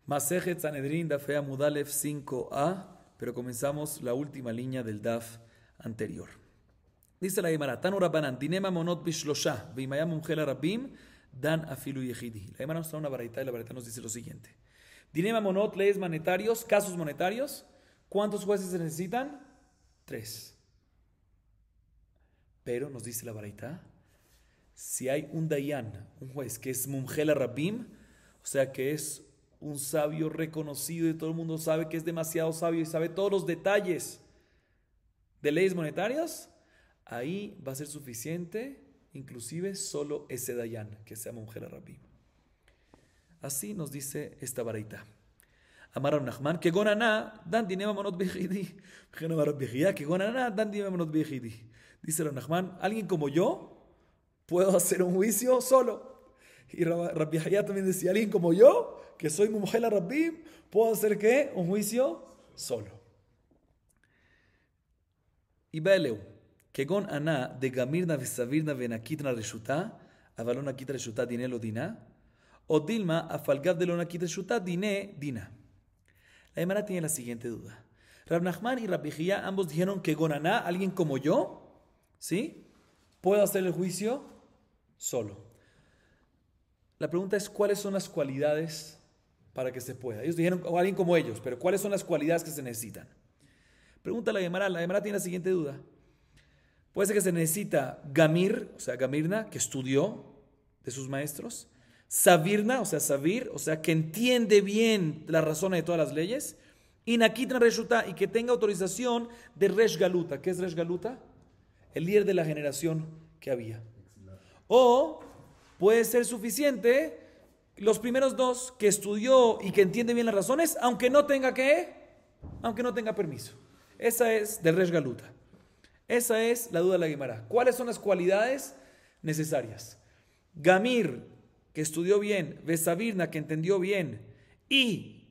Masejet Sanedrin, Daf Amudalef 5a, pero comenzamos la última línea del Daf anterior. Dice la Gemara, Tanu Rabbanan, Dinema monot bishlosha, Vimayam Mumjela Rabim, Dan Afilu Yehidi. La Gemara nos trae una baraita y la baraita nos dice lo siguiente. Dinema monot, leyes monetarios, casos monetarios. ¿Cuántos jueces se necesitan? 3. Pero nos dice la baraita, si hay un dayan, un juez que es Mumjela Rabim, o sea que es un sabio reconocido y todo el mundo sabe que es demasiado sabio y sabe todos los detalles de leyes monetarias, ahí va a ser suficiente, inclusive solo ese dayan, que sea Mumjela Rabim. Así nos dice esta baraita. Amar Rav Nachman, que gonaná, dan dinema monot bejidi. Que gonaná, dan dinema monot bejidi. Dice Rav Nachman, alguien como yo puedo hacer un juicio solo. Y Rabbi Hayá también decía, alguien como yo, que soy Mumjela Rabim, puedo hacer ¿qué? Un juicio solo. Y Beleu, que gon aná de gamirna vesavirna venakitna reshuta, avalona kitra reshuta diné lo diná, o dilma afalgav de lona kitra reshuta diné dina. La Gemara tiene la siguiente duda. Rav Nachman y Rabbi Hayá ambos dijeron que gon aná, alguien como yo, ¿sí? Puedo hacer el juicio solo. La pregunta es, ¿cuáles son las cualidades para que se pueda? Ellos dijeron, o alguien como ellos, pero ¿cuáles son las cualidades que se necesitan? Pregunta la Gemara tiene la siguiente duda. Puede ser que se necesita Gamir, o sea, Gamirna, que estudió de sus maestros, Savirna, o sea, Savir, o sea, que entiende bien las razones de todas las leyes, y Nakitna Reshuta, y que tenga autorización de Resh Galuta. ¿Qué es Resh Galuta? El líder de la generación que había. O puede ser suficiente los primeros dos, que estudió y que entiende bien las razones, aunque no tenga permiso. Esa es del Resh Galuta. Esa es la duda de la Gemara. ¿Cuáles son las cualidades necesarias? Gamir, que estudió bien, Besavirna, que entendió bien y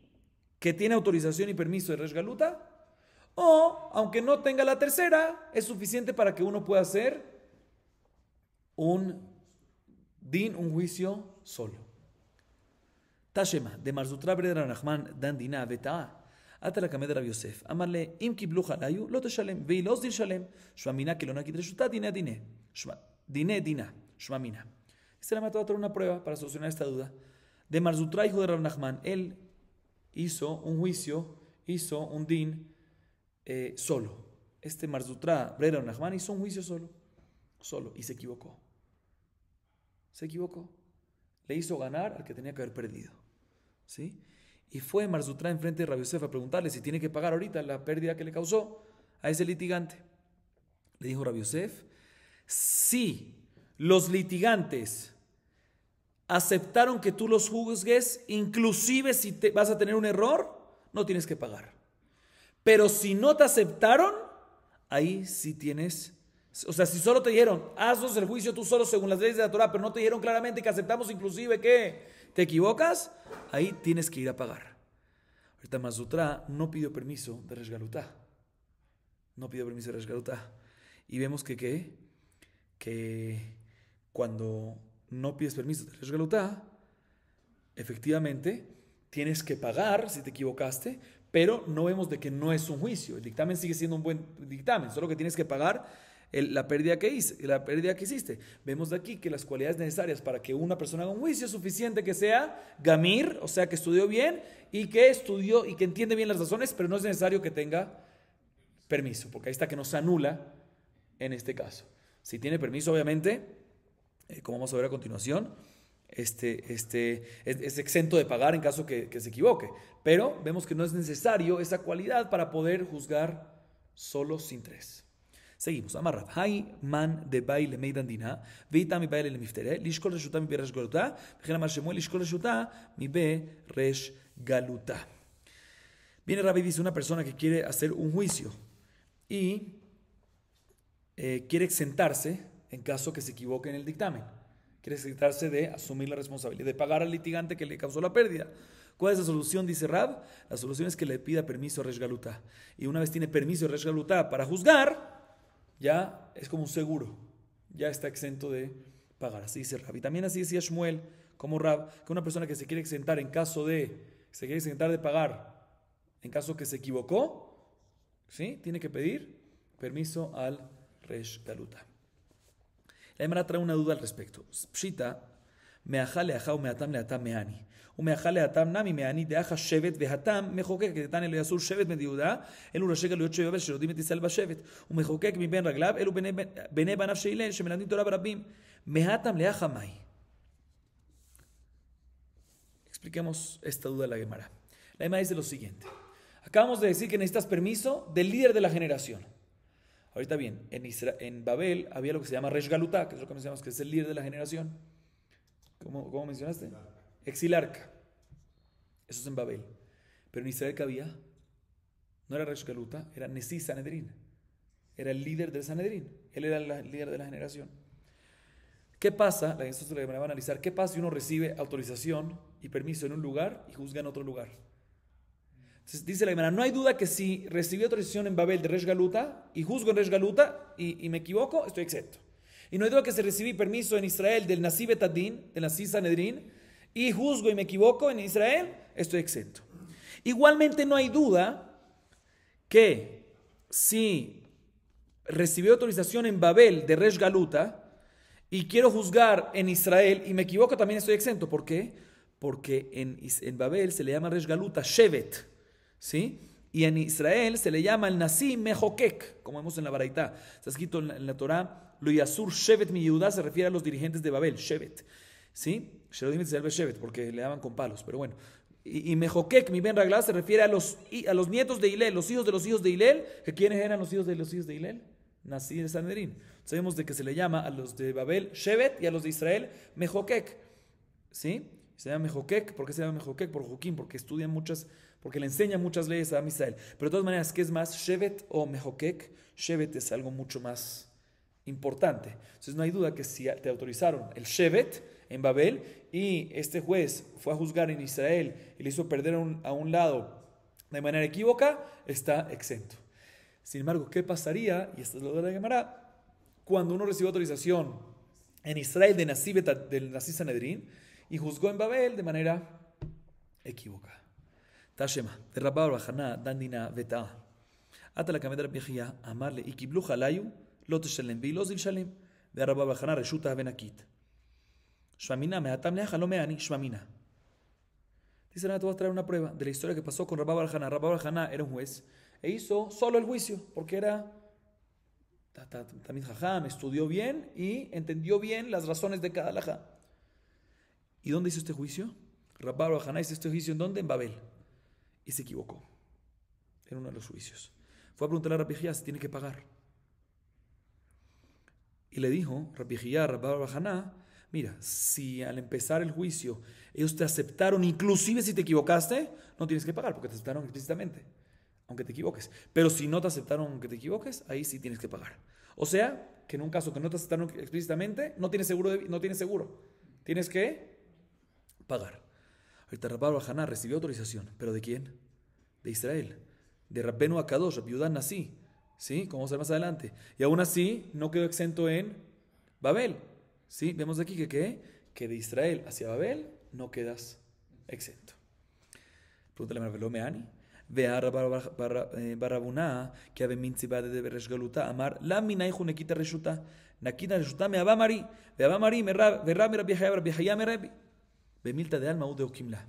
que tiene autorización y permiso de Resh Galuta, o aunque no tenga la tercera, es suficiente para que uno pueda hacer un din, un juicio solo. Tashema, de Marzutra Bre Rav Nachman, dan dina veta. Ata la kamed Rav Yosef. Amarle, im kiblu halayu, lo teshalem, veilos dir shalem. Shmamina que lo nakit reshuta, dine. Dine, dina. Shmamina. Este la mató a traer una prueba para solucionar esta duda. De Marzutra, hijo de Rav Nachman, él hizo un juicio, hizo un din solo. Este Marzutra Bre Rav Nachman hizo un juicio solo, y se equivocó. Le hizo ganar al que tenía que haber perdido. ¿Sí? Y fue Marzutra enfrente de Rabbi Yosef a preguntarle si tiene que pagar ahorita la pérdida que le causó a ese litigante. Le dijo Rabbi Yosef, si los litigantes aceptaron que tú los juzgues, inclusive si vas a tener un error, no tienes que pagar. Pero si no te aceptaron, ahí sí tienes. O sea, si solo te dijeron, haznos el juicio tú solo según las leyes de la Torah, pero no te dijeron claramente que aceptamos inclusive que te equivocas, ahí tienes que ir a pagar. Ahorita Marzutra no pidió permiso de Resh Galuta. Y vemos que cuando no pides permiso de Resh Galuta, efectivamente tienes que pagar si te equivocaste, pero no vemos de que no es un juicio. El dictamen sigue siendo un buen dictamen, solo que tienes que pagar la pérdida que hiciste. Vemos de aquí que las cualidades necesarias para que una persona haga un juicio es suficiente que sea Gamir, o sea que estudió bien y que estudió y que entiende bien las razones, pero no es necesario que tenga permiso, porque ahí está que no se anula en este caso. Si tiene permiso, obviamente, como vamos a ver a continuación, es exento de pagar en caso que se equivoque, pero vemos que no es necesario esa cualidad para poder juzgar solo sin 3. Seguimos. Amarrab. Hay man de baile meidan dina. Veita mi baile le miftere. Lishkol reshuta mi be resh galuta. Vejena mar shemuel lishkol reshuta mi be resh galuta. Viene Rabbi y dice una persona que quiere hacer un juicio y quiere exentarse en caso que se equivoque en el dictamen. Quiere exentarse de asumir la responsabilidad, de pagar al litigante que le causó la pérdida. ¿Cuál es la solución? Dice Rab. La solución es que le pida permiso a Resh Galuta. Y una vez tiene permiso a Resh Galuta para juzgar, ya es como un seguro, ya está exento de pagar. Así dice Rab. Y también así decía Shmuel, como Rab, que una persona que se quiere exentar en caso de se quiere exentar de pagar en caso que se equivocó, ¿sí? Tiene que pedir permiso al Resh Galuta. La Gemara trae una duda al respecto. Pshita, me'ajale ajá o me'atam le'atam me'ani. ומאכל להתם נמי מעני דאחה שבט והתם מחוקק דתניא לא יסור שבט בן יהודה אלו ראשי גלויות של יובל שיודעים את ישראל בשבט ומחוקק מבין רגליו אלו בני בניו של הלל שמלמדים תורה ברבים מהתם לאחה מאי. Expliquemos esta duda de la Gemara. La Gemara dice lo siguiente. Acabamos de decir que necesitas permiso del líder de la generación. Ahorita bien, en Babel había lo que se llama Resh Galutá, que es lo que mencionamos, que es el líder de la generación. ¿Cómo mencionaste? Exilarca. Eso es en Babel. Pero en Israel, ¿qué había? No era Resh Galuta, era Nesi Sanedrín. Era el líder del Sanedrín. Él era el líder de la generación. ¿Qué pasa? Esto se lo va a analizar. ¿Qué pasa si uno recibe autorización y permiso en un lugar y juzga en otro lugar? Entonces dice la Gemara, no hay duda que si recibí autorización en Babel de Resh Galuta y juzgo en Resh Galuta y me equivoco, estoy exento. Y no hay duda que si recibí permiso en Israel del Nasi Betadín, del Nasi Sanedrín, y juzgo y me equivoco en Israel, estoy exento. Igualmente no hay duda que si recibí autorización en Babel de Resh Galuta y quiero juzgar en Israel y me equivoco, también estoy exento. ¿Por qué? Porque en Babel se le llama Resh Galuta Shevet, ¿sí? Y en Israel se le llama el Nasi Mejokek, como vemos en la Baraitá. Está escrito en la Torá, Lo Yasur Shevet mi Yehudá, se refiere a los dirigentes de Babel, Shevet, ¿sí? Shevet, porque le daban con palos, pero bueno. Y Mejokek, mi Ben Raglá, se refiere a los nietos de Hilel, los hijos de Hilel. ¿Quiénes eran los hijos de Hilel? Nasi de Sanedrín. Sabemos de que se le llama a los de Babel Shevet y a los de Israel Mejokek, ¿sí? Se llama Mejokek. ¿Por qué se llama Mejokek? Por Joquín, porque estudian porque le enseñan muchas leyes a Israel. Pero de todas maneras, ¿qué es más, Shevet o Mejokek? Shevet es algo mucho más importante. Entonces no hay duda que si te autorizaron el Shevet en Babel y este juez fue a juzgar en Israel y le hizo perder a un lado de manera equívoca, está exento. Sin embargo, ¿qué pasaría? Y esto es lo de la Gemara, cuando uno recibió autorización en Israel del Nasi Sanedrín y juzgó en Babel de manera equívoca. Tashema, de Rabba Barbajaná, Dandina Veta. Ata la cameda Rabbi Yehia, amarle, y kiblu halayu, lo teshalem, vi lo zil shalem, de Rabba Barbajaná, reshuta benakit. Shmamina, mehatam leaja, lo meani, shmamina. Dice, ahora te voy a traer una prueba de la historia que pasó con Rabba Barbajaná. Rabba Barbajaná era un juez e hizo solo el juicio, porque era Tamid Jajam, estudió bien y entendió bien las razones de cada halajá. ¿Y dónde hizo este juicio? Rabba Barbajaná hizo este juicio ¿en dónde? En Babel. Y se equivocó en uno de los juicios. Fue a preguntarle a Rabbi Yehia si tiene que pagar. Y le dijo Rabbi Yehia a Rabba Barbajaná, mira, si al empezar el juicio ellos te aceptaron, inclusive si te equivocaste, no tienes que pagar porque te aceptaron explícitamente, aunque te equivoques. Pero si no te aceptaron aunque te equivoques, ahí sí tienes que pagar. O sea, que en un caso que no te aceptaron explícitamente, no tienes seguro. Tienes que pagar. Ahorita Rabba Barbajaná recibió autorización, ¿pero de quién? De Israel, de Rabbenu Akadosh, Rabbi Yehudá Nasi, ¿sí? Como vamos a ver más adelante. Y aún así no quedó exento en Babel, ¿sí? Vemos aquí que de Israel hacia Babel no quedas exento. Pregúntale a Marvelo Meani. Vea Barrabuná, que ave mintzibá de Resh Galuta, amar, la minaihu nekita reshuta, nakita reshuta me abamari, ve abamari, verrab Rabbi Yehia me Rabbi. Bemilta de alma u de okimla.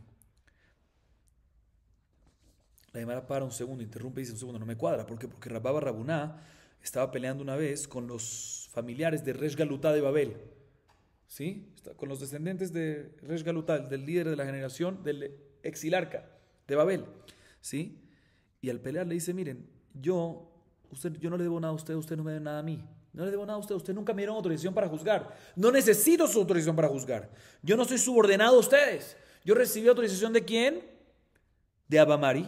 La Gemara para un segundo, interrumpe y dice un segundo, no me cuadra. ¿Por qué? Porque Rabba Barrabuná estaba peleando una vez con los familiares de Resh Galutá de Babel, ¿sí? Con los descendientes de Resh Galutá, del líder de la generación, del exilarca de Babel, ¿sí? Y al pelear le dice, miren, yo no le debo nada a usted no me debe nada a mí. No le debo nada a usted nunca me dieron autorización para juzgar. No necesito su autorización para juzgar. Yo no soy subordinado a ustedes. Yo recibí autorización ¿de quién? De Abamari,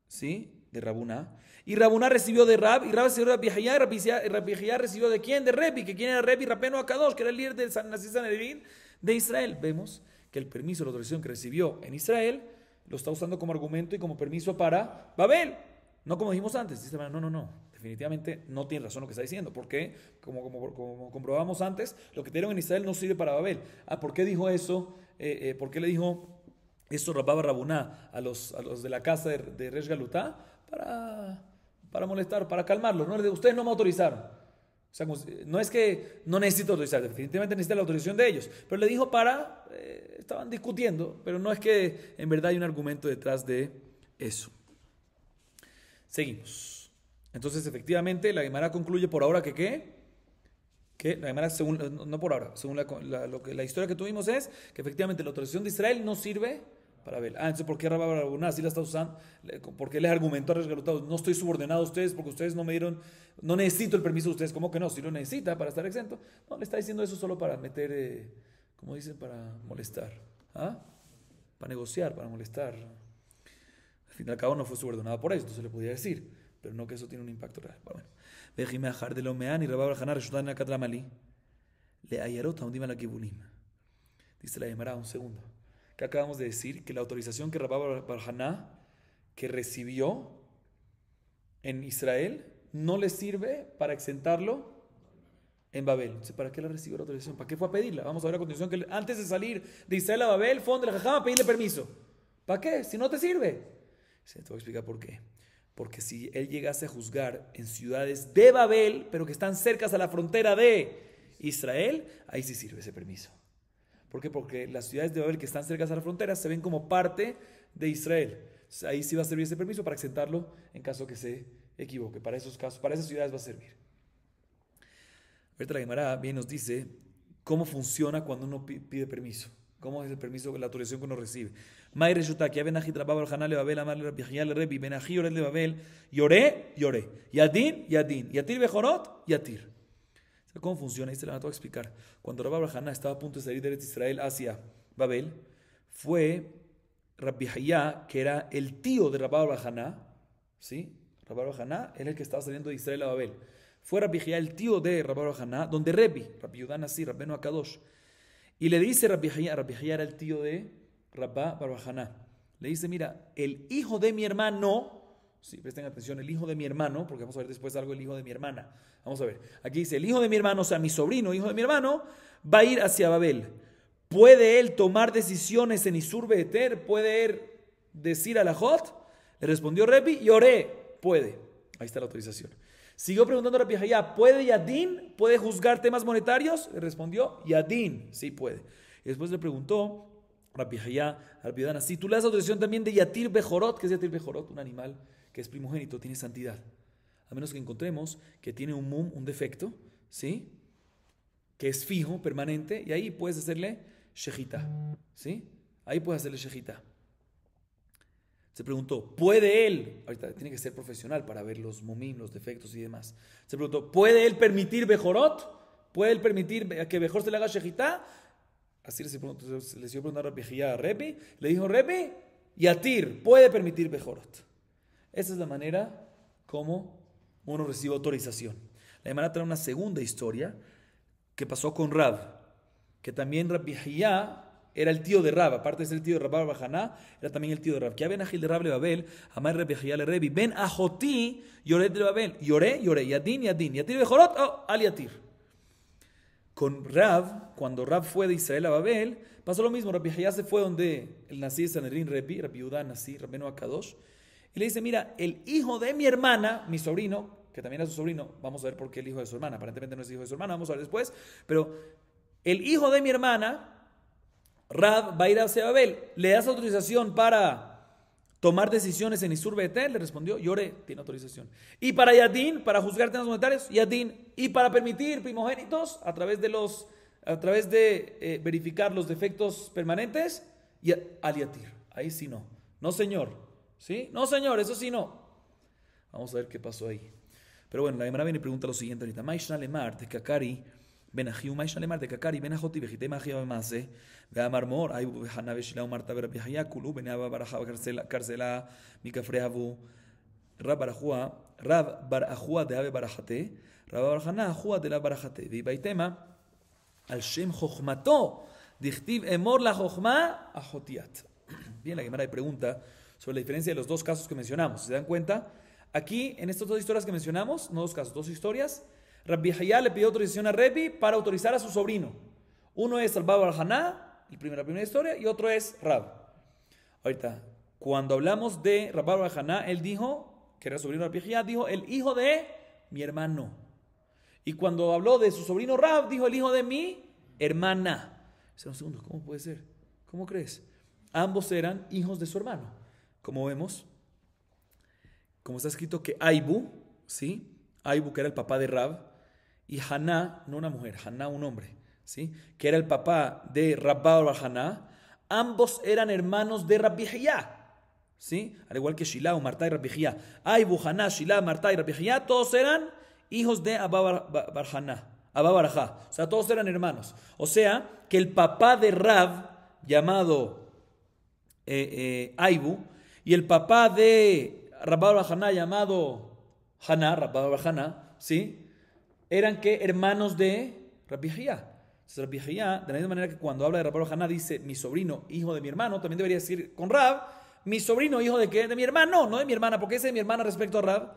¿sí? De Rabuná. Y Rabuná recibió de Rab, y Rab recibió de Rabbi Yehia, y Rabbi Yehia recibió de quién? De Rebi, que quién era Rebi, Rabbenu Akadosh, que era el líder del Nasi Sanedrín de Israel. Vemos que el permiso, la autorización que recibió en Israel, lo está usando como argumento y como permiso para Babel. No como dijimos antes. Dice, no. Definitivamente no tiene razón lo que está diciendo. ¿Por qué? Como comprobamos antes, lo que te dieron en Israel no sirve para Babel. ¿Por qué dijo eso? ¿Por qué le dijo Esto rapaba Rabuná a los de la casa de Resh Galutá para molestar, para calmarlos. ¿No? Ustedes no me autorizaron. O sea, no es que no necesito autorizar, definitivamente necesita la autorización de ellos. Pero le dijo estaban discutiendo, pero no es que en verdad hay un argumento detrás de eso. Seguimos. Entonces, efectivamente, la Gemara concluye por ahora que ¿qué? Que la Gemara, no por ahora, según la historia que tuvimos es que efectivamente la autorización de Israel no sirve para ver. Entonces, ¿por qué Rabba Barabuna sí la está usando? ¿Por qué les argumentó a Resgalutados? No estoy subordinado a ustedes porque ustedes no me dieron, no necesito el permiso de ustedes. ¿Cómo que no? Si lo necesita para estar exento. No, le está diciendo eso solo para meter, como dicen, para molestar. Para negociar, para molestar. Al fin y al cabo no fue subordinado por eso, entonces le podía decir, pero no que eso tiene un impacto real. Bueno. Vejime ajar de Lomeán y Rabba Barajana resultan en la Catramali. Le ayarota un dima la kibunim. Dice la Gemara, un segundo. Que acabamos de decir que la autorización que Rabba Barajana que recibió en Israel no le sirve para exentarlo en Babel. Entonces, ¿para qué la recibió la autorización? ¿Para qué fue a pedirla? Vamos a ver a continuación que antes de salir de Israel a Babel fue donde la Jajama a pedirle permiso. ¿Para qué? Si no te sirve. Te voy a explicar por qué. Porque si él llegase a juzgar en ciudades de Babel, pero que están cercas a la frontera de Israel, ahí sí sirve ese permiso. ¿Por qué? Porque las ciudades de Babel que están cercas a la frontera se ven como parte de Israel. Entonces, ahí sí va a servir ese permiso para exentarlo en caso que se equivoque. Para esos casos, para esas ciudades va a servir. Ahorita la Gemara bien nos dice cómo funciona cuando uno pide permiso. ¿Cómo es el permiso, la autorización que uno recibe? May resulta que Abenajit Rabba Barjana le Babel, Amar le Rabbi le Rebi, Benají Yored le Babel, Yoré, Yadin, Yatir Bejorot, Yatir. ¿Cómo funciona? Ahí se la voy a explicar. Cuando Rabba Barjana estaba a punto de salir de Israel hacia Babel, fue Rabbi Hayá, que era el tío de Rabba Barjana, ¿sí? Rabba Barjana era el que estaba saliendo de Israel a Babel. Fue Rabbi Hayá, el tío de Rabba Barjana, donde Rabbi Yudá Nasir, Rabbenu Akadosh. Y le dice Rabbi Hayá era el tío de Rabba Barbajaná. Le dice, mira, el hijo de mi hermano, sí, presten atención, el hijo de mi hermano, porque vamos a ver después algo del hijo de mi hermana. Vamos a ver, aquí dice, el hijo de mi hermano, o sea, mi sobrino, hijo de mi hermano, va a ir hacia Babel. ¿Puede él tomar decisiones en Isur Beheter? ¿Puede él decir a la Jot? Le respondió Rebi, y oré, puede. Ahí está la autorización. Siguió preguntando a Rabbi Hayá, ¿puede Yadín? ¿Puede juzgar temas monetarios? Le respondió, Yadín, sí puede. Y después le preguntó Rabbi Hayá, Rabbi Yudá Nasir, ¿tú le das autorización también de Yatir Bejorot? ¿Qué es Yatir Bejorot? Un animal que es primogénito, tiene santidad. A menos que encontremos que tiene un mum, un defecto, ¿sí? Que es fijo, permanente, y ahí puedes hacerle shejita, ¿sí? Ahí puedes hacerle shejita. Se preguntó, ¿puede él? Ahorita tiene que ser profesional para ver los mumim, los defectos y demás. Se preguntó, ¿puede él permitir Bejorot? ¿Puede él permitir que Bejor se le haga shejita? Así le siguió preguntando a Rabbi a Rebi. Le dijo, Rebi, Yatir, puede permitir Bejorot. Esa es la manera como uno recibe autorización. La Gemara trae una segunda historia que pasó con Rab, que también Rabbi Hayá era el tío de Rab, aparte de ser el tío de Rabba Barbajaná, era también el tío de Rab. Que Ben Ajil de Rab le Babel, Amar Rabbi Hayá le Rebi, Ben Ajoti, Yored le Babel, Yoré, Yadin, Yatir Bejorot, Al Yatir. Con Rab, cuando Rab fue de Israel a Babel, pasó lo mismo. Rabbi Hayá se fue donde el Nasir Sanedrín Rabbi Yudá Nasir, Rabbenu Akadosh, y le dice, mira, el hijo de mi hermana, mi sobrino, que también era su sobrino, vamos a ver por qué el hijo de su hermana, aparentemente no es hijo de su hermana, vamos a ver después, pero el hijo de mi hermana, Rab, va a ir hacia Babel, ¿le das autorización para tomar decisiones en Isur Beheter? Le respondió, Yoré, tiene autorización. Y para Yadín, para juzgar temas monetarios, Yadín. Y para permitir primogénitos, a través de verificar los defectos permanentes, y al Yatir. Ahí sí no. No señor. ¿Sí? No señor, eso sí no. Vamos a ver qué pasó ahí. Pero bueno, la Gemara viene y pregunta lo siguiente ahorita. Maishna lemar de Kakari, Benahiu, Maishna lemar de Kakari, Benajoti, Vejite Magia Bamase, Veamar Mor, Aybu Hana Veshila Marta Vera Viajayakulu, Benaba Barajaba Carcela, Mikafreabu, Rab Barajua de Ave Barajate, Rab Barajana Ajua de la Barajate, Vibaitema, al Shem Jochmato, Dichtiv Emor la Jochma, Ajotiat. Bien, la Gemara pregunta sobre la diferencia de los dos casos que mencionamos. ¿Se dan cuenta? Aquí, en estas dos historias que mencionamos, no dos casos, dos historias, Rabbi Hayá le pidió autorización a Rebi para autorizar a su sobrino. Uno es Rabba Barjaná, la primera historia, y otro es Rab. Ahorita, cuando hablamos de Rabbi Bar Haná, él dijo, que era sobrino de Rabbi Jía, dijo el hijo de mi hermano. Y cuando habló de su sobrino Rab, dijo el hijo de mi hermana. Un segundo, ¿cómo puede ser? ¿Cómo crees? Ambos eran hijos de su hermano. Como vemos, como está escrito que Aibu, ¿sí? Aibu, que era el papá de Rab, y Haná, no una mujer, Haná un hombre, ¿sí? Que era el papá de Rabba Bar Haná, ambos eran hermanos de Rabbi Jía, ¿sí? Al igual que Shilá, Martá y Rabbi Jía. Aibu, Haná, Shilá, Martá y Rabbi Jía, todos eran hijos de Abba Bar Haná, Abba Bar Ajá. O sea, todos eran hermanos. O sea, que el papá de Rab, llamado Aibu, y el papá de Rabba Bar Haná, llamado Haná, Rabba Bar Haná, ¿sí? Eran que hermanos de Rabbi Jía. Entonces Rabbi Jía, de la misma manera que cuando habla de Rabba Bar Haná dice mi sobrino, hijo de mi hermano, también debería decir con Rab, mi sobrino, hijo de qué? De mi hermano, no de mi hermana. ¿Por qué es de mi hermana respecto a Rab?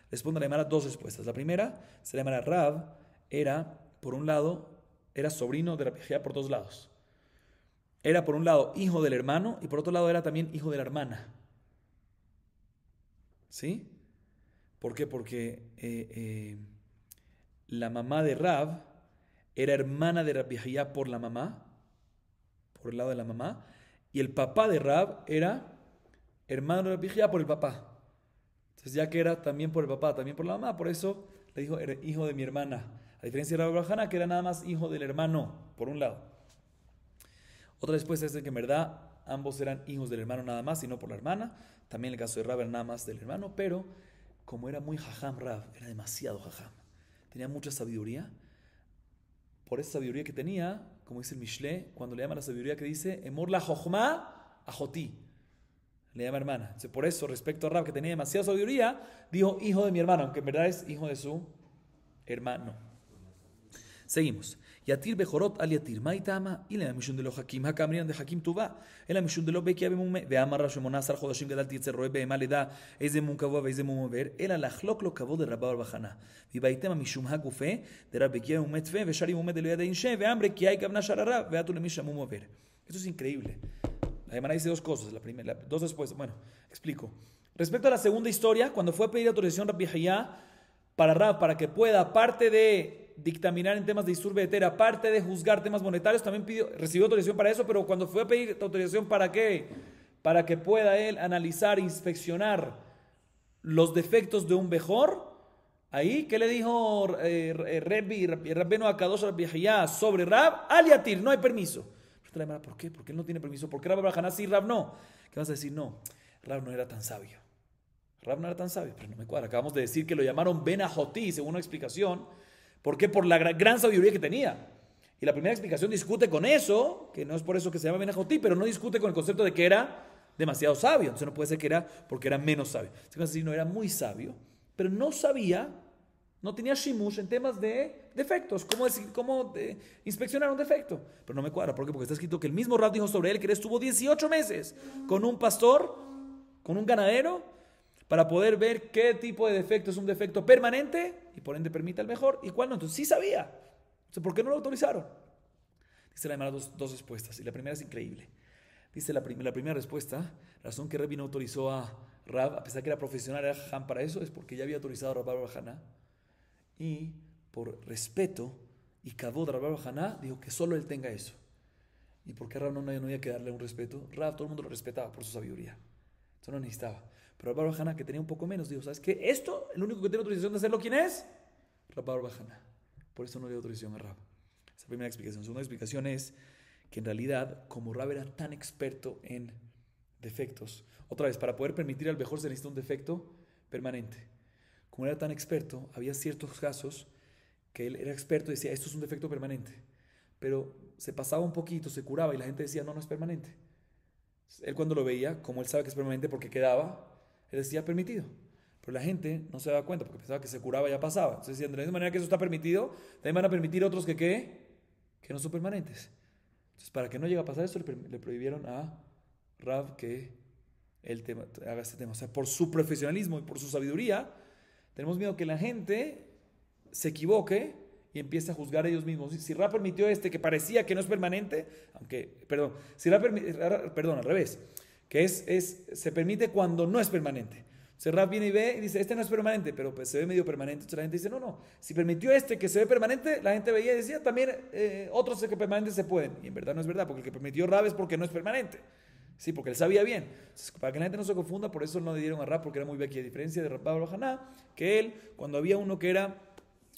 Responde la Gemara dos respuestas. La primera, se le llama Rab, era, por un lado, era sobrino de Rabbi Jía por dos lados. Era por un lado hijo del hermano y por otro lado era también hijo de la hermana. ¿Sí? ¿Por qué? Porque la mamá de Rab era hermana de Rabbi Jía por la mamá, por el lado de la mamá, y el papá de Rab era hermano de Rabbi Jía por el papá. Entonces, ya que era también por el papá, también por la mamá, por eso le dijo, era hijo de mi hermana. A diferencia de Rabbi Bar Haná, que era nada más hijo del hermano, por un lado. Otra respuesta es de que en verdad ambos eran hijos del hermano nada más y no por la hermana. También el caso de Rab era nada más del hermano, pero como era muy jajam Rab, era demasiado jajam. Tenía mucha sabiduría. Por esa sabiduría que tenía, como dice el Mishle, cuando le llama la sabiduría que dice, Emor la jochma ajoti. Le llama hermana. Entonces, por eso, respecto a Rab, que tenía demasiada sabiduría, dijo hijo de mi hermano, aunque en verdad es hijo de su hermano. Seguimos. Yatir bejorot al yatir maitama y la misión de los hakim hakamrian de hakim tuva en la misión de los bekia bemume ve amarra shemonasar jodashim gadal titzer roe be maleda eze munkavo ve eze mumover era la chlok lo kavod de Rabba Bar Haná y baitema mishum hagufe de Rabbi Kia umetfe ve shari umet de lo yadeinshe ve hambre que hay gavna sharara ve atu le misham mumover. Esto es increíble. La Gemara dice dos cosas. La primera, dos después. Bueno, explico. Respecto a la segunda historia, cuando fue a pedir autorización Rabbi Jía para Rab, para que pueda, aparte de dictaminar en temas de disturbe de tera, aparte de juzgar temas monetarios, también recibió autorización para eso, pero cuando fue a pedir autorización ¿para qué? Para que pueda él analizar, inspeccionar los defectos de un bejor. Ahí, ¿qué le dijo Rabbeno Akadosh Rabbi Jía sobre Rab? Al yatir, no hay permiso. ¿Por qué? ¿Por qué él no tiene permiso? ¿Por qué Rabba Bar Haná sí y Rab no? ¿Qué vas a decir? No, Rab no era tan sabio. Rab no era tan sabio, pero no me cuadra. Acabamos de decir que lo llamaron Ben Ajoti, según una explicación. ¿Por qué? Por la gran sabiduría que tenía. Y la primera explicación discute con eso, que no es por eso que se llama Ben Ajoti, pero no discute con el concepto de que era demasiado sabio. Entonces no puede ser que era porque era menos sabio. Entonces vas a decir, no, era muy sabio, pero no sabía, no tenía shimush en temas de defectos. ¿Cómo inspeccionar un defecto? Pero no me cuadra. ¿Por qué? Porque está escrito que el mismo Rab dijo sobre él que él estuvo 18 meses con un pastor, con un ganadero, para poder ver qué tipo de defecto es un defecto permanente y por ende permite el mejor y cuál no. Entonces sí sabía. Entonces, ¿por qué no lo autorizaron? Dice la Gemara dos respuestas y la primera es increíble. Dice la primera respuesta, la razón que Rabbi no autorizó a Rab, a pesar que era profesional, era jajam para eso, es porque ya había autorizado a Rabba Bar Haná y por respeto y kavod de Rabba Bar Haná dijo que solo él tenga eso. ¿Y por qué a Rab no había que darle un respeto? Rab todo el mundo lo respetaba por su sabiduría. Eso no necesitaba. Pero Rabba Bar Haná, que tenía un poco menos, dijo, ¿sabes qué? Esto, el único que tiene autorización de hacerlo, ¿quién es? Rabba Bar Haná. Por eso no le dio autorización a Rab. Esa es la primera explicación. La segunda explicación es que en realidad, como Rab era tan experto en defectos, otra vez, para poder permitir al mejor se necesita un defecto permanente. Como era tan experto, había ciertos casos que él era experto y decía, esto es un defecto permanente. Pero se pasaba un poquito, se curaba y la gente decía, no, no es permanente. Él cuando lo veía, como él sabe que es permanente porque quedaba, él decía permitido. Pero la gente no se daba cuenta porque pensaba que se curaba y ya pasaba. Entonces decían, de la misma manera que eso está permitido, también van a permitir otros que no son permanentes. Entonces para que no llegue a pasar eso, le prohibieron a Rab que él haga este tema. O sea, por su profesionalismo y por su sabiduría, tenemos miedo que la gente se equivoque y empiece a juzgar a ellos mismos. Si Rab permitió que parecía que no es permanente, al revés, que se permite cuando no es permanente. Entonces Rab viene y ve y dice, este no es permanente, pero pues se ve medio permanente. Entonces la gente dice, no, si permitió este que se ve permanente, la gente veía y decía, también otros que permanentes se pueden. Y en verdad no es verdad, porque el que permitió Rab es porque no es permanente. Sí, porque él sabía bien. Entonces, para que la gente no se confunda, por eso no le dieron a Rab, porque era muy bequi, a diferencia de Rab Bar Haná, que él, cuando había uno que era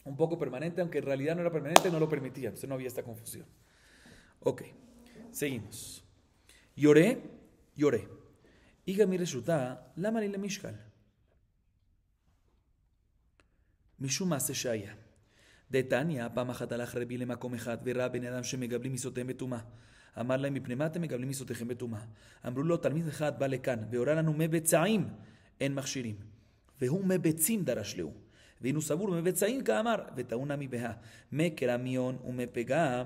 un poco permanente, aunque en realidad no era permanente, no lo permitía. Entonces no había esta confusión. Ok, seguimos. Lloré. Iga mi reshuta, la marila mishkal. משום מעשה שהיה. דתניא, פעם אחת הלך רבי למקום אחד, וראה בני אדם שמגבלים מיסותיהם בטומאה. אמר להם, מפני מה אתם מגבלים מיסותיכם בטומאה? אמרו לו, תלמיד אחד בא לכאן, והורה לנו מבצעים, אין מכשירים. והוא מבצעים דרש לו. והיינו סבור מבצעים כאמר, וטעון נמי בהא. מקרמיון ומפגע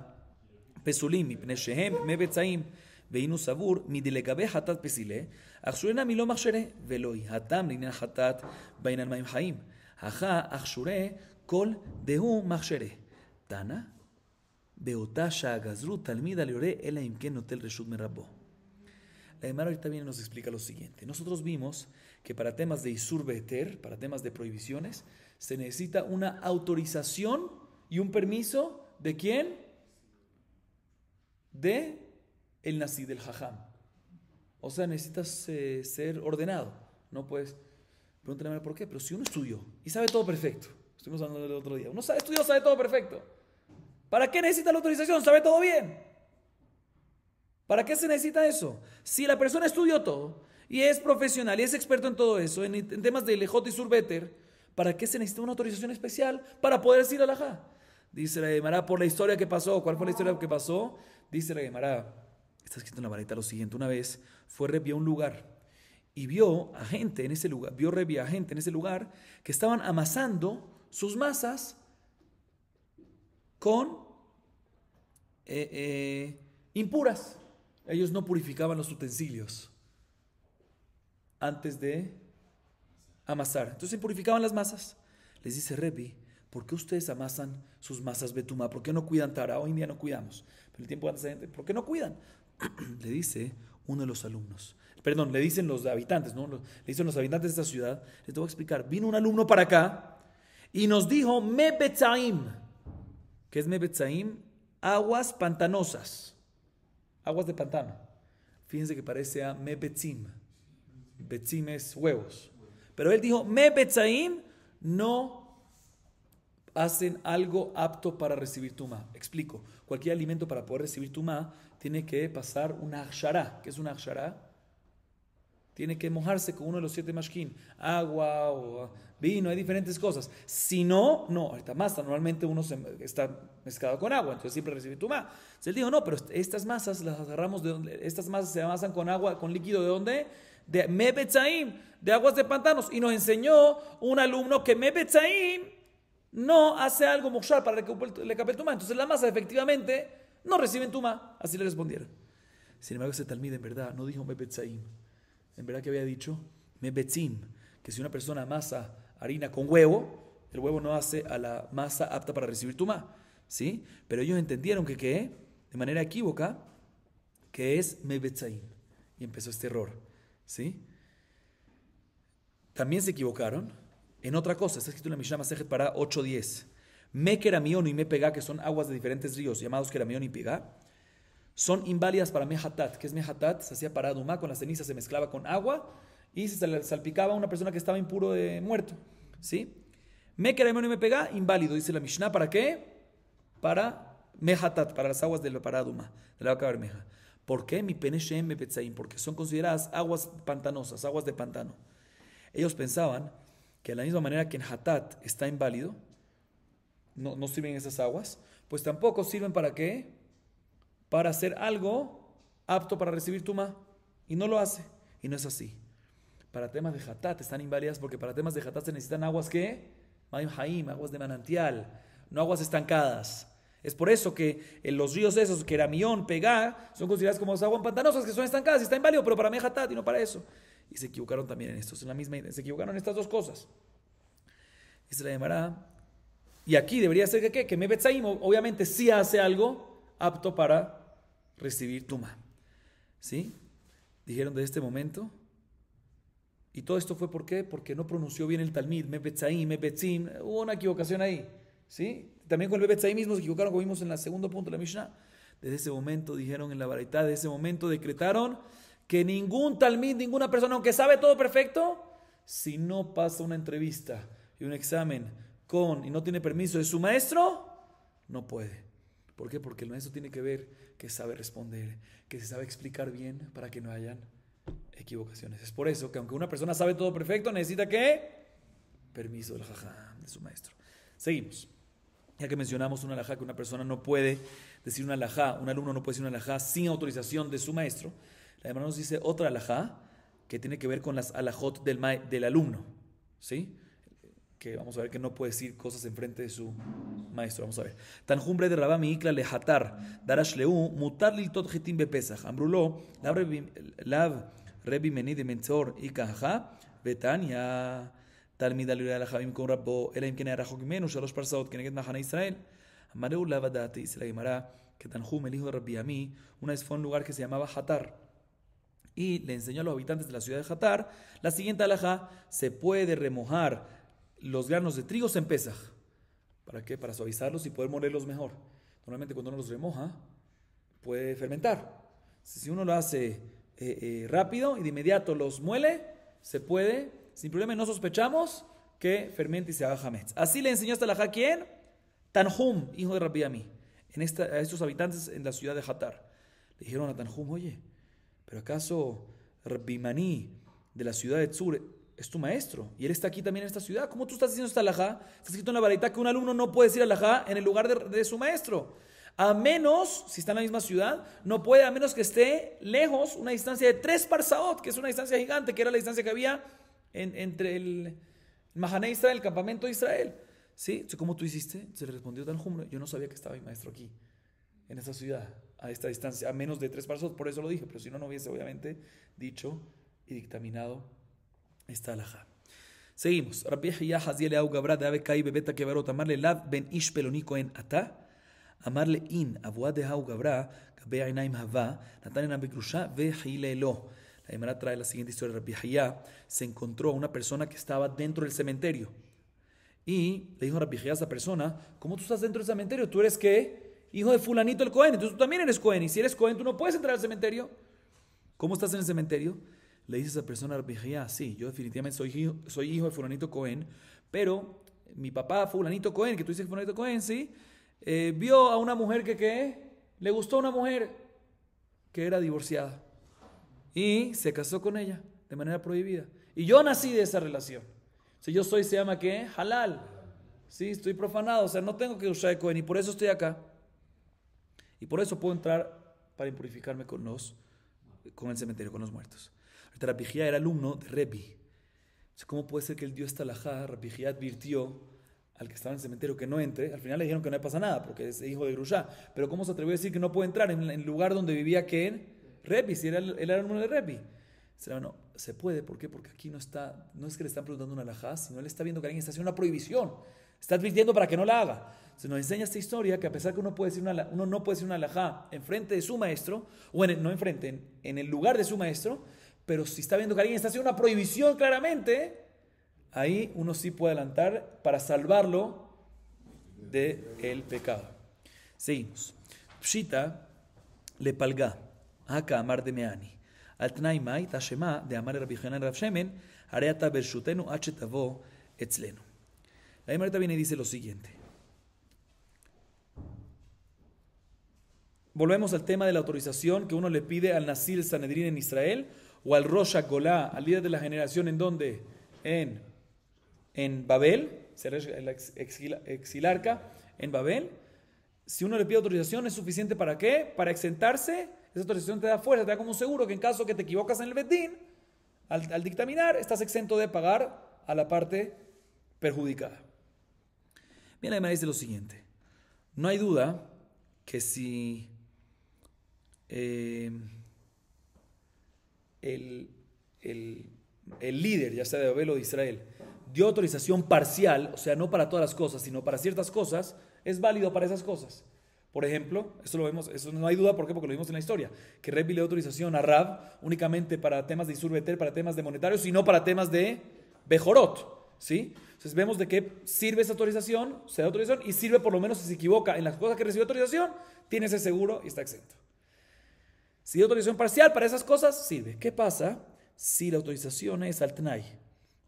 פסולים, מפני שהם מבצעים. והיינו סבור מדלגבי חטאת פסילה, אך שורנה מלא מכשירה, ולא הטעם לעניין חטאת בעניין מים חיים. אך שורה כל דהו מכשירה. תנא, באותה שעה גזרו תלמיד על יורה, אלא אם כן נוטל רשות מרבו. La Gemara ahorita viene y nos explica lo siguiente. Nosotros vimos que para temas de Isur Beheter, para temas de prohibiciones, se necesita una autorización y un permiso ¿de quién? De el Nasi del Jajam. O sea, necesitas ser ordenado. No puedes. Pregúntale por qué. Pero si uno estudió y sabe todo perfecto, estuvimos hablando el otro día, uno estudió, sabe todo perfecto. ¿Para qué necesita la autorización? Sabe todo bien. ¿Para qué se necesita eso? Si la persona estudió todo y es profesional y es experto en todo eso, en temas de Lejot y Surbeter, ¿para qué se necesita una autorización especial para poder decir alajá? Dice la Gemara por la historia que pasó. ¿Cuál fue la historia que pasó? Dice la Gemara, está escrito en la varita lo siguiente: una vez fue Rebbi a un lugar y vio a gente en ese lugar, que estaban amasando sus masas con impuras. Ellos no purificaban los utensilios antes de amasar. Entonces purificaban las masas. Les dice Rebbi, ¿por qué ustedes amasan sus masas betumá? ¿Por qué no cuidan tara? Hoy en día no cuidamos. Pero el tiempo antes, ¿por qué no cuidan? Le dice uno de los alumnos. Perdón, le dicen los habitantes, ¿no? Le dicen los habitantes de esta ciudad. Les voy a explicar. Vino un alumno para acá y nos dijo mebetzaim. ¿Qué es mebetzaim? Aguas pantanosas. Aguas de pantano. Fíjense que parece a mebetzim. Betzim es huevos. Pero él dijo, mebetzaim no hacen algo apto para recibir tumá. Explico. Cualquier alimento para poder recibir tumá tiene que pasar una akshara. ¿Qué es una akshara? Tiene que mojarse con uno de los 7 mashkin. Agua o vino, hay diferentes cosas. Si no, ahorita masa, normalmente uno está mezclado con agua, entonces siempre recibe tumá. Entonces él dijo, no, pero estas masas las agarramos de donde, estas masas se amasan con agua, con líquido, ¿de dónde? De mebetzaim, de aguas de pantanos. Y nos enseñó un alumno que mebetzaim no hace algo mushar para le capel tumá. Entonces la masa efectivamente no reciben tumá. Así le respondieron. Sin embargo, ese talmid en verdad no dijo mebetzaim. En verdad que había dicho mebetzim, que si una persona amasa harina con huevo, el huevo no hace a la masa apta para recibir tumá, ¿sí? Pero ellos entendieron que de manera equívoca, que es mebetzaim, y empezó este error, ¿sí? También se equivocaron en otra cosa. Está escrito en la Mishnah Masejet para 8:10. Me keramión y me pegá, que son aguas de diferentes ríos llamados keramión y pegá, son inválidas para mehatat. ¿Qué es mehatat? Se hacía para adumá, con la ceniza se mezclaba con agua y se salpicaba a una persona que estaba impuro de muerto, ¿sí? Me keramión y me pegá, inválido, dice la Mishnah. ¿Para qué? Para mehatat, para las aguas para adumá, de la vaca bermeja. ¿Por qué? Mi peneshem me petzaim, porque son consideradas aguas pantanosas, aguas de pantano. Ellos pensaban que de la misma manera que en hatat está inválido, no sirven esas aguas, pues tampoco sirven para qué? Para hacer algo apto para recibir tumá, y no lo hace, y no es así. Para temas de hatat están inválidas, porque para temas de hatat se necesitan aguas que Maim Haim, aguas de manantial, no aguas estancadas. Es por eso que en los ríos esos, Keramión, Pegá, son consideradas como aguas pantanosas que son estancadas y está inválido, pero para mí hatat y no para eso. Y se equivocaron también en esto, se equivocaron en estas dos cosas. Y se la llamará. Y aquí debería ser que Mebetzaim obviamente sí hace algo apto para recibir tumá, ¿sí? Dijeron de este momento. Y todo esto fue ¿por qué? Porque no pronunció bien el Talmid, Mebetzaim, Mebetzim. Hubo una equivocación ahí. ¿Sí? También con el Mebetzaim mismo se equivocaron, como vimos en el segundo punto de la Mishnah. Desde ese momento dijeron en la Baraitá, desde ese momento decretaron que ningún Talmid, ninguna persona, aunque sabe todo perfecto, si no pasa una entrevista y un examen y no tiene permiso de su maestro, no puede. ¿Por qué? Porque el maestro tiene que ver que sabe responder, que se sabe explicar bien para que no hayan equivocaciones. Es por eso que aunque una persona sabe todo perfecto, necesita ¿qué? Permiso del jajam, de su maestro. Seguimos. Ya que mencionamos una alajá que una persona no puede decir una alajá, un alumno no puede decir una alajá sin autorización de su maestro, la hermana nos dice otra alajá que tiene que ver con las alajot del alumno, ¿sí? Que vamos a ver que no puede decir cosas enfrente de su maestro. Vamos a ver. Tanjumbre de Rabá Miikla lehatar darash leu mutar liltot chitim bepesach ambrulo lav rebi meni de mentor ikaha betania talmid alule alachavim con rabbo ela im ken era rachok mimenu shalosh parsaot keneged mahane Israel amareu lav adati dice la Gemara que Tanjum, el hijo de Rabbi Ami, una vez fue a un lugar que se llamaba Hatar y le enseñó a los habitantes de la ciudad de Hatar la siguiente alajá: se puede remojar los granos de trigo en Pesaj. ¿Para qué? Para suavizarlos y poder molerlos mejor. Normalmente cuando uno los remoja, puede fermentar. Si uno lo hace rápido y de inmediato los muele, se puede, sin problema, y no sospechamos que fermente y se haga hametz. Así le enseñó esta alajá, ¿quién? Tanjum, hijo de Rabbi Ami, a estos habitantes en la ciudad de Hatar. Le dijeron a Tanjum, oye, ¿pero acaso Rabbi Mani de la ciudad de Tzur es tu maestro? Y él está aquí también en esta ciudad. ¿Cómo tú estás diciendo esta alajá? Está escrito en la Baraitá que un alumno no puede decir alajá en el lugar de su maestro. A menos, si está en la misma ciudad, no puede, a menos que esté lejos, una distancia de 3 parsaot, que es una distancia gigante, que era la distancia que había entre el Mahané Israel, el campamento de Israel. ¿Sí? Entonces, ¿cómo tú hiciste? Se le respondió Tanjum, yo no sabía que estaba mi maestro aquí, en esta ciudad, a esta distancia, a menos de 3 parsaot, por eso lo dije, pero si no, no hubiese obviamente dicho y dictaminado esta alajá. Seguimos. Rabbi Yahya Haziel Eau Gabra de Ave Kai Bebeta Kebarot Amarle Lav Ben Ish Peloni Kohen Ata Amarle In Avuad de Eau Gabra Gabe Ainaim Hava Natan en Bekrusha Ve Hilelo. La Gemara trae la siguiente historia. Rabbi Yahya se encontró a una persona que estaba dentro del cementerio y le dijo a Rabbi Yahya a esa persona: ¿cómo tú estás dentro del cementerio? ¿Tú eres qué? Hijo de fulanito el Cohen, entonces tú también eres Cohen, y si eres Cohen tú no puedes entrar al cementerio. ¿Cómo estás en el cementerio? Le dice a esa persona a Rabbi Yahya: sí, yo definitivamente soy hijo de fulanito Cohen, pero mi papá fulanito Cohen, que tú dices fulanito Cohen, sí, vio a una mujer que le gustó a una mujer que era divorciada y se casó con ella de manera prohibida. Y yo nací de esa relación. Si yo se llama ¿qué? Halal. Sí, estoy profanado, o sea, no tengo que usar de Cohen y por eso estoy acá. Y por eso puedo entrar para impurificarme con el cementerio, con los muertos. Rabbi Yahya era alumno de Rebbi. ¿Cómo puede ser que él dio esta alajá? Rabbi Yahya advirtió al que estaba en el cementerio que no entre. Al final le dijeron que no le pasa nada porque es hijo de Grushá. Pero ¿cómo se atrevió a decir que no puede entrar en el lugar donde vivía ¿quién? Rebbi, si él era alumno de Rebbi. No, se puede. ¿Por qué? Porque aquí no es que le están preguntando una alajá, sino él está viendo que alguien está haciendo una prohibición. Está advirtiendo para que no la haga. Se nos enseña esta historia que a pesar que uno no puede decir una alajá enfrente de su maestro, o no enfrente, en el lugar de su maestro, pero si está viendo que alguien está haciendo una prohibición claramente, ahí uno sí puede adelantar para salvarlo del pecado. Seguimos. Pshita le palga, haka amar de meani. Al tnai mai tashema de amar Rabbi Yochanan Rav Shemen, areata bershutenu achetavo etzlenu. La Gemara viene y dice lo siguiente. Volvemos al tema de la autorización que uno le pide al Nasir Sanedrín en Israel o al Rosh HaGolá, al líder de la generación, ¿en dónde? En Babel, el exilarca en Babel. Si uno le pide autorización, ¿es suficiente para qué? Para exentarse. Esa autorización te da fuerza, te da como un seguro que en caso que te equivocas en el Betín, al dictaminar, estás exento de pagar a la parte perjudicada. Bien, la Gemara dice lo siguiente. No hay duda que si el líder, ya sea de Babel o de Israel, dio autorización parcial, o sea, no para todas las cosas, sino para ciertas cosas, es válido para esas cosas. Por ejemplo, eso lo vemos, eso no hay duda, ¿por qué? Porque lo vimos en la historia, que Rebbe le dio autorización a Rab únicamente para temas de Isur Betel, para temas de monetarios, y no para temas de Bejorot, ¿sí? Entonces vemos de qué sirve esa autorización, se da autorización, y sirve por lo menos si se equivoca en las cosas que recibió autorización, tiene ese seguro y está exento. Si dio autorización parcial para esas cosas, sirve. ¿Qué pasa si la autorización es al Tnai?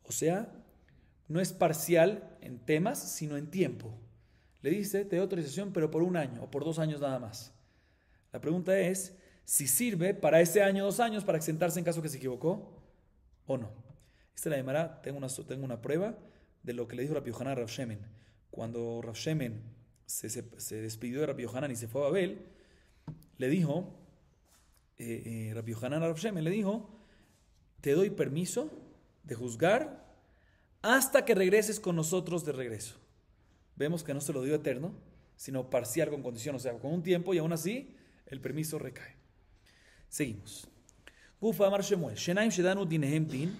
O sea, no es parcial en temas, sino en tiempo. Le dice, te doy autorización, pero por 1 año o por 2 años nada más. La pregunta es, si sirve para ese año, 2 años, para exentarse en caso que se equivocó o no. Esta es la Gemara, tengo una prueba de lo que le dijo Rabbi Yohanan a Rav Shemen. Cuando Rav Shemen se despidió de Rabbi Yohanan y se fue a Babel, le dijo, Rabbi Yohanan a Rav Shemen le dijo, te doy permiso de juzgar hasta que regreses con nosotros de regreso. Vemos que no se lo dio eterno, sino parcial con condición, o sea, con un tiempo, y aún así el permiso recae. Seguimos. Gufa Amar Shemuel, Shenaim Shedanu Dinehem Din,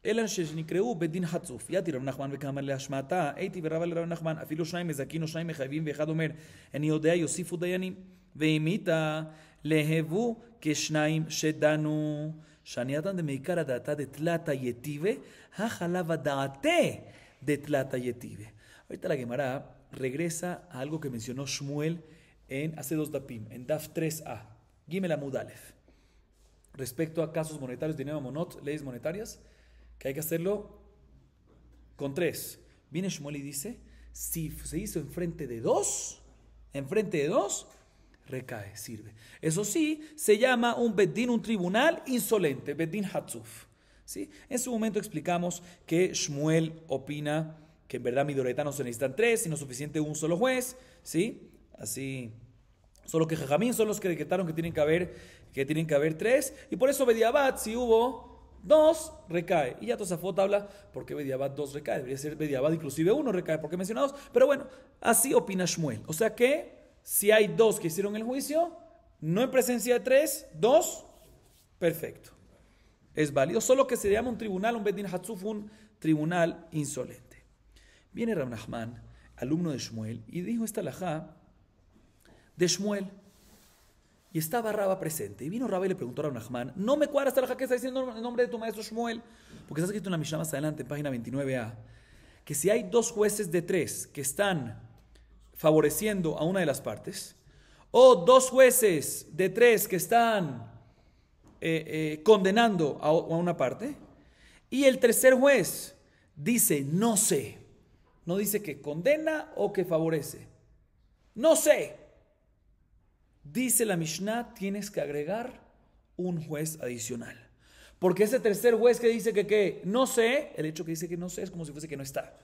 Elan Shenikreu Bedin Hatzuf, Yati Rav Nachman Vekamar Leashmata, Eiti Verava Rav Nachman, Afilu Shnaim Mezakino Shnaim Mechavim Vechad Omer, En Yodea Yosifu Dayanim, Veimita Lehevu Keshnaim Shedanu, Shaniatan de Meikara Data de Tlata Yetive, Hachalava Date de Tlata Yetive. Ahorita la Gemara regresa a algo que mencionó Shmuel hace 2 dapim, en Daf 3a, Gimel Amud Aleph, respecto a casos monetarios, dinero monot, leyes monetarias, que hay que hacerlo con 3. Viene Shmuel y dice, si se hizo enfrente de 2, recae, sirve. Eso sí, se llama un bedín, un tribunal insolente, bedín hatzuf. ¿Sí? En su momento explicamos que Shmuel opina que en verdad Midoraita no se necesitan 3, sino suficiente un solo juez, ¿sí? Así, solo que Jajamín son los que decretaron que tienen que haber 3, y por eso Bediabad, si hubo 2, recae. Y ya Tosafot habla, ¿por qué Bediabad 2 recae? Debería ser Bediabad inclusive 1 recae, porque mencionados, pero bueno, así opina Shmuel. O sea que, si hay 2 que hicieron el juicio, no en presencia de 3, 2, perfecto. Es válido, solo que se llama un tribunal, un Bedin Hatzuf, un tribunal insolente. Viene Rav Nachman, alumno de Shmuel, y dijo esta alajá de Shmuel. Y estaba Raba presente. Y vino Raba y le preguntó a Rav Nachman, no me cuadra esta alajá que está diciendo el nombre de tu maestro Shmuel, porque está escrito en la Mishnah más adelante, en página 29a, que si hay 2 jueces de 3 que están favoreciendo a una de las partes, o 2 jueces de 3 que están condenando a una parte, y el tercer juez dice, no sé, no dice que condena o que favorece, no sé, dice la Mishnah, tienes que agregar un juez adicional, porque ese tercer juez que dice que no sé, el hecho que dice que no sé es como si fuese que no está.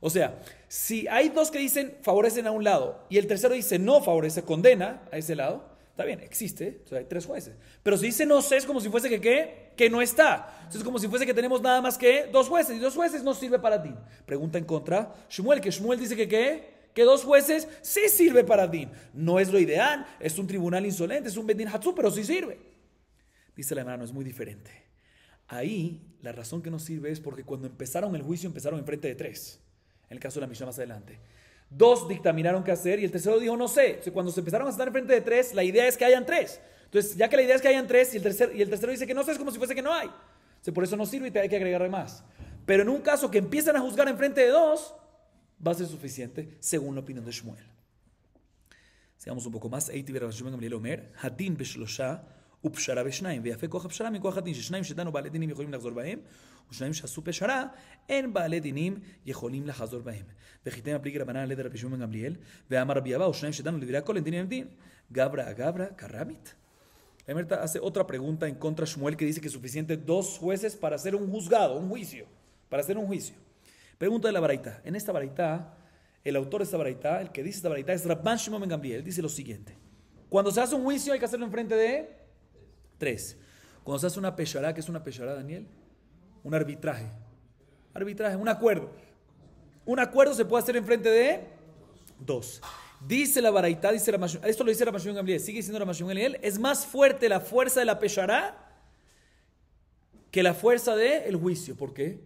O sea, si hay 2 que dicen favorecen a un lado y el tercero dice no favorece, condena a ese lado, está bien, existe, entonces hay 3 jueces. Pero si dice no sé, es como si fuese que no está. Entonces es como si fuese que tenemos nada más que 2 jueces, y 2 jueces no sirve para din. Pregunta en contra, Shmuel, que Shmuel dice que 2 jueces sí sirve para din. No es lo ideal, es un tribunal insolente, es un bedin hatzú, pero sí sirve. Dice la hermana, es muy diferente. Ahí la razón que no sirve es porque cuando empezaron el juicio empezaron enfrente de 3. En el caso de la Mishnah más adelante. 2 dictaminaron qué hacer y el tercero dijo no sé. O sea, cuando se empezaron a estar enfrente de 3, la idea es que hayan 3. Entonces, ya que la idea es que hayan 3 y el tercero dice que no sé, es como si fuese que no hay. O sea, por eso no sirve y te hay que agregarle más. Pero en un caso que empiezan a juzgar enfrente de 2, va a ser suficiente según la opinión de Shmuel. Sigamos un poco más. Eiti Rav Shimon Gamliel Omer, Hadin בשלושה ופשרה בשניים, ויפה כוח הפשרה מכוח הדין, ששניים שדנו בעלי דינים יכולים לחזור בהם, ושניים שעשו פשרה, אין בעלי דינים יכולים לחזור בהם. וחיתם הפליגי רבנן על ידי רבי שמעון בן גמליאל, ואמר רבי אבא, ושניים שדנו לדברי הכל, אין דין אין דין. גברא קרמית. La Emerta hace otra pregunta en contra de Shmuel que dice que es suficiente 2 jueces para hacer un juzgado, un juicio, para hacer un juicio. Pregunta de la baraita. En esta baraita, el autor de esta baraita, el que dice esta baraita es Rabban Shimon ben Gamliel, dice lo siguiente. Cuando se hace un juicio hay que hacerlo enfrente de 3. Cuando se hace una peshará, ¿qué es una peshará, Daniel? Un arbitraje, un acuerdo. Un acuerdo se puede hacer enfrente de 2. Dice la baraita, esto lo dice Rabban Shimon ben Gamliel, sigue diciendo Rabban Shimon ben Gamliel, es más fuerte la fuerza de la peshará que la fuerza del juicio. ¿Por qué?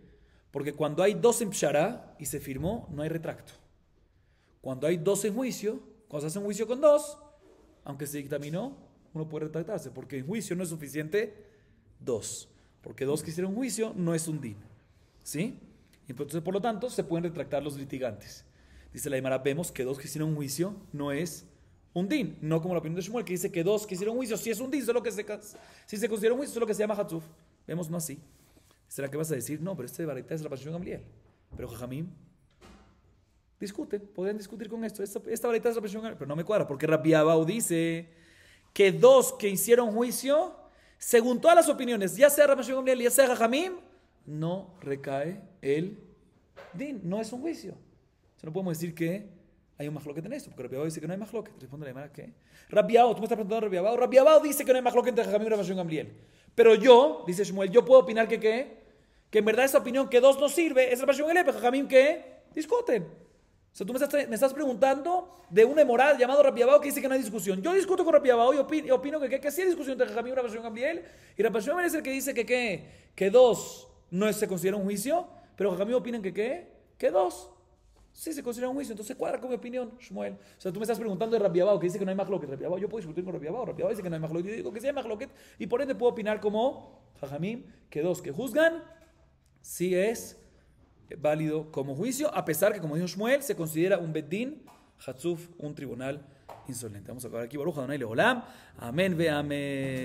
Porque cuando hay 2 en peshará y se firmó, no hay retracto. Cuando hay 2 en juicio, Cuando se hace un juicio con dos, aunque se dictaminó, uno puede retractarse, porque en juicio no es suficiente dos. Porque dos que hicieron juicio no es un din. ¿Sí? Entonces, por lo tanto, se pueden retractar los litigantes. Dice la Gemara, vemos que dos que hicieron juicio no es un din. No como la opinión de Shmuel, que dice que dos que hicieron juicio sí es un din, solo que si se considera un juicio, solo que se llama hatzuf. Vemos no así. ¿Será que vas a decir? No, pero este baraita es la pasión Gamliel. Pero Jajamim discuten, podrían discutir con esto. Esta baraita es la pasión Gamliel, pero no me cuadra, porque Rabbi Abau dice que dos que hicieron juicio, según todas las opiniones, ya sea Rabbi Gamliel, ya sea Jajamim, no recae el din, no es un juicio. O sea, no podemos decir que hay un mahloket en esto, porque Rabbi Abau dice que no hay mahloket. Responde la Gemara, ¿qué? Rabbi Abau, tú me estás preguntando a Rabbi Abau. Rabbi Abau dice que no hay mahloket entre Jajamim y Rabbi Gamliel. Pero yo, dice Shmuel, yo puedo opinar que ¿qué? Que en verdad esa opinión que dos no sirve es Rabbi Gamliel, pero Jajamim ¿qué? Discuten. O sea, tú me estás preguntando de un emoral llamado Rabbi Abau que dice que no hay discusión. Yo discuto con Rabbi Abau y opino que sí hay discusión entre Jajamim y Rabbi Gamliel. Y Rabbi Gamliel es el que dice que dos no se considera un juicio, pero Jajamim opinan que dos sí se considera un juicio. Entonces cuadra con mi opinión, Shmuel. O sea, tú me estás preguntando de Rabbi Abau que dice que no hay mahloket. Rabbi Abau, yo puedo discutir con Rabbi Abau. Rabbi Abau dice que no hay mahloket. Yo digo que sí hay mahloket. Y por ende puedo opinar como Jajamim, que dos que juzgan sí es válido como juicio, a pesar que, como dijo Shmuel, se considera un beddin, hatzuf, un tribunal insolente. Vamos a acabar aquí. Baruch Adonai Leolam. Amén ve amén.